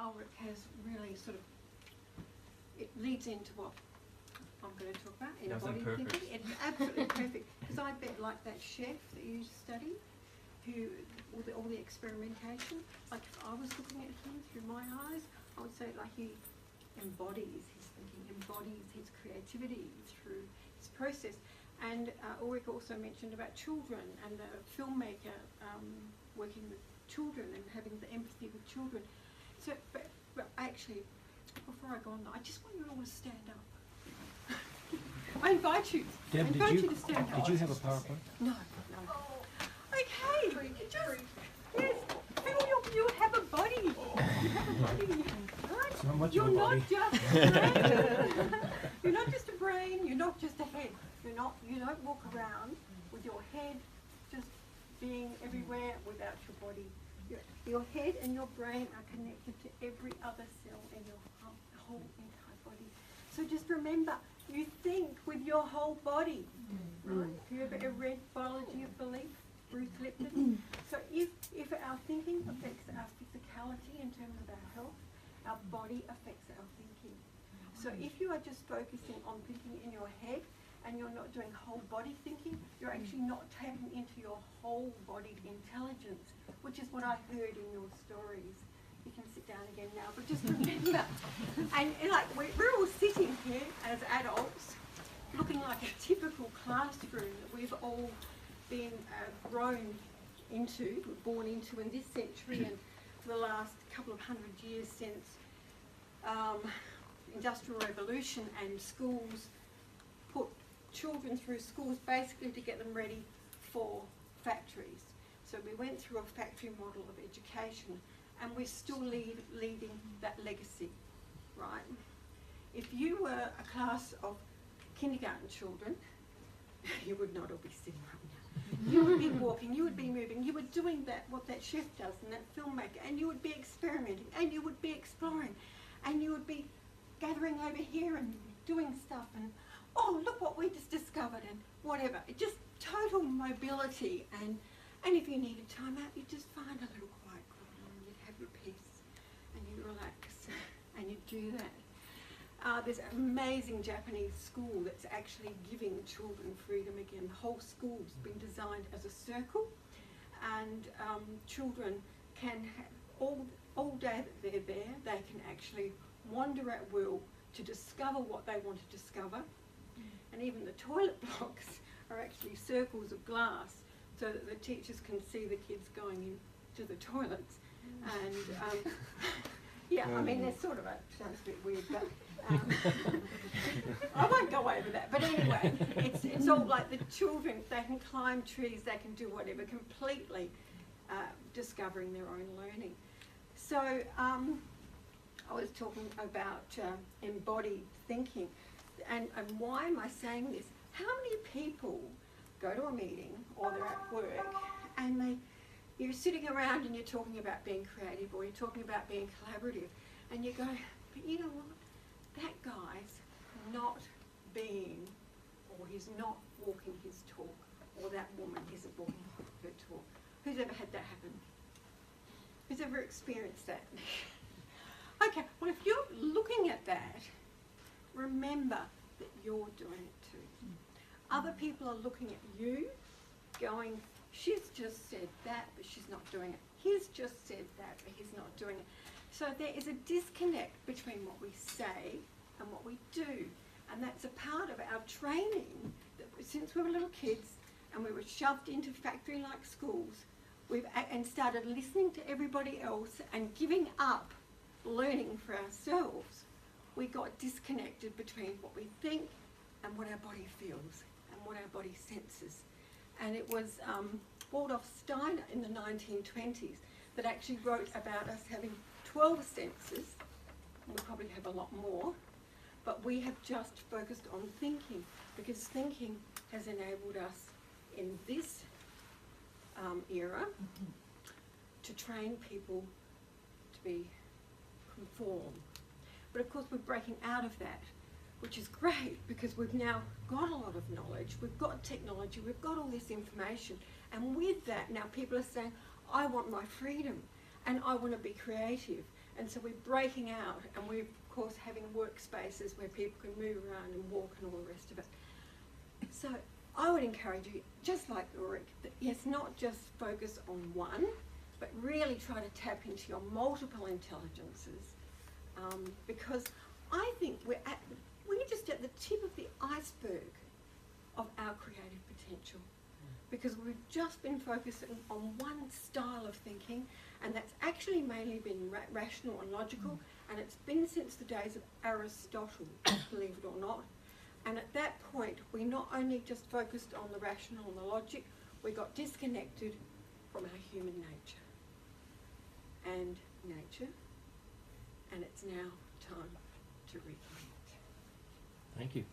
Ulrich has really sort of, it leads into what I'm going to talk about, embodied thinking. It's absolutely perfect, because I bet like that chef that you study, who, all the experimentation, like if I was looking at him through my eyes, I would say like he embodies his thinking, embodies his creativity through his process. And Ulrich also mentioned about children and the filmmaker working with children and having the empathy with children. So, but actually, before I go on, I just want you all to stand up. I invite you. Deb, I invite you to stand up. Did you have a PowerPoint? No, no. Okay. Yes. You have a body. You have a body. Right? It's not much You're of a not body. just a brain. You're not just a brain. You're not just a head. You don't walk around with your head just being everywhere without your body. Your head and your brain are connected to every other cell in your whole entire body. So just remember, you think with your whole body, right? Have you ever read Biology of Belief, Bruce Lipton? So if our thinking affects our physicality in terms of our health, our body affects our thinking. So if you are just focusing on thinking in your head and you're not doing whole body thinking, you're actually not tapping into your whole body intelligence, which is what I heard in your stories. You can sit down again now, but just remember, and like we're all sitting here as adults, looking like a typical classroom that we've all been grown into, born into in this century and for the last couple of 100 years since Industrial Revolution, and schools put children through schools basically to get them ready for factories. So we went through a factory model of education, and we're still leading that legacy, right? If you were a class of kindergarten children, you would not all be sitting right now. You would be walking, you would be moving, you were doing what that chef does and that filmmaker, and you would be experimenting, and you would be exploring, and you would be gathering over here and doing stuff, and oh, look what we just discovered, and whatever. It just total mobility, and if you needed time out, you just find a little quiet corner and you'd have your peace and you'd relax and you'd do that. There's an amazing Japanese school that's actually giving children freedom again. The whole school's been designed as a circle, and children can all day that they're there, they can actually wander at will to discover what they want to discover. And even the toilet blocks are actually circles of glass, so that the teachers can see the kids going into the toilets. And yeah, I mean, there's sort of sounds a bit weird, but I won't go over that. But anyway, it's all like the children, they can climb trees, they can do whatever, completely discovering their own learning. So I was talking about embodied thinking. And why am I saying this? How many people go to a meeting or they're at work and you're sitting around and you're talking about being creative, or you're talking about being collaborative, and you go, but you know what? That guy's not being, or he's not walking his talk, or that woman isn't walking her talk. Who's ever had that happen? Who's ever experienced that? Okay, well, if you're looking at that, remember that you're doing it too. Other people are looking at you going, she's just said that, but she's not doing it. He's just said that, but he's not doing it. So there is a disconnect between what we say and what we do. And that's a part of our training that since we were little kids and we were shoved into factory-like schools, and started listening to everybody else and giving up learning for ourselves, we got disconnected between what we think and what our body feels and what our body senses. And it was Waldorf Steiner in the 1920s that actually wrote about us having 12 senses. We probably have a lot more, but we have just focused on thinking, because thinking has enabled us in this era to train people to be conform. But of course we're breaking out of that, which is great, because we've now got a lot of knowledge, we've got technology, we've got all this information, and with that now people are saying, I want my freedom, and I want to be creative, And so we're breaking out, and we're, of course, having workspaces where people can move around and walk and all the rest of it. So I would encourage you, just like Ulrich, that yes, not just focus on one, but really try to tap into your multiple intelligences, because I think we're just at the tip of the iceberg of our creative potential, because we've just been focusing on one style of thinking, and that's actually mainly been rational and logical, and it's been since the days of Aristotle, believe it or not. And at that point, we not only just focused on the rational and the logic, we got disconnected from our human nature. And it's now time to reconnect. Thank you.